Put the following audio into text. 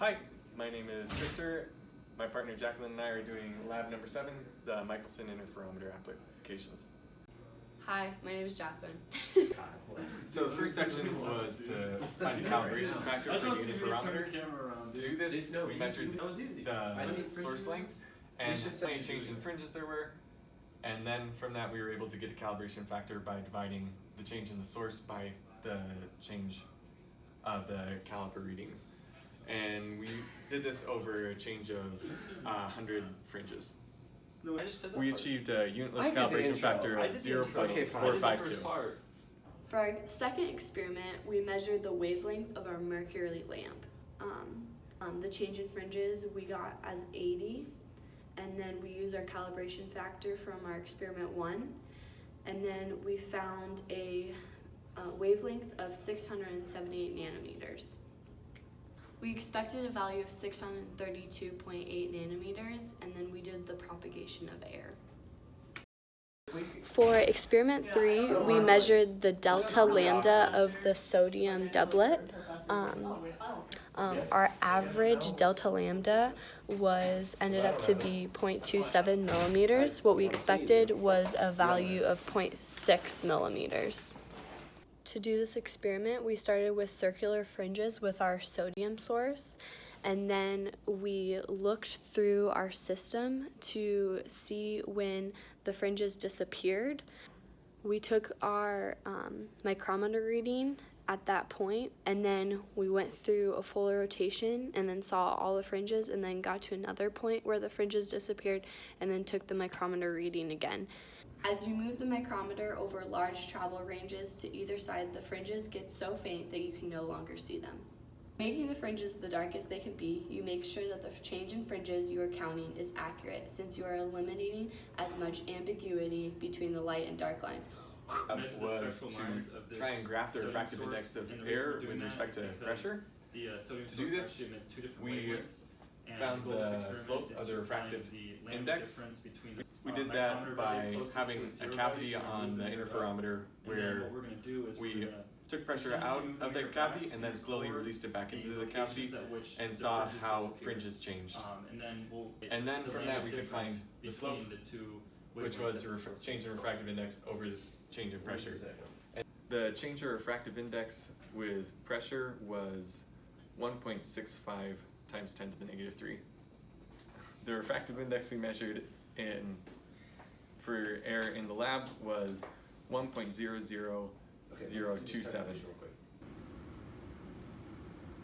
Hi, my name is Milster. My partner Jacqueline and I are doing lab number 7, the Michelson interferometer applications. Hi, my name is Jacqueline. So the first section was to find a calibration factor for the interferometer. To do this, we measured the source length and how many change in fringes there were, and then from that we were able to get a calibration factor by dividing the change in the source by the change of the caliper readings. And we did this over a change of 100 fringes. We achieved a unitless calibration factor of 0.452. For our second experiment, we measured the wavelength of our mercury lamp. The change in fringes we got as 80, and then we used our calibration factor from our experiment 1, and then we found a wavelength of 678 nanometers. We expected a value of 632.8 nanometers, and then we did the propagation of air. For experiment 3, we measured the delta lambda of the sodium doublet. Our average delta lambda ended up to be 0.27 millimeters. What we expected was a value of 0.6 millimeters. To do this experiment, we started with circular fringes with our sodium source, and then we looked through our system to see when the fringes disappeared. We took our micrometer reading at that point, and then we went through a full rotation and then saw all the fringes, and then got to another point where the fringes disappeared and then took the micrometer reading again. As you move the micrometer over large travel ranges to either side, the fringes get so faint that you can no longer see them. Making the fringes the darkest they can be, you make sure that the change in fringes you are counting is accurate, since you are eliminating as much ambiguity between the light and dark lines. Was to try and graph the refractive index of air with respect to pressure. To do this, we found the slope of the refractive index. We did that by having a cavity on the interferometer where we took pressure out of the cavity and then slowly released it back into the cavity and saw how fringes changed. And then from that we could find the slope, which was change in refractive index over the change in pressure. And the change in refractive index with pressure was 1.65 times 10 to the negative 3. The refractive index we measured for air in the lab was 1.00027.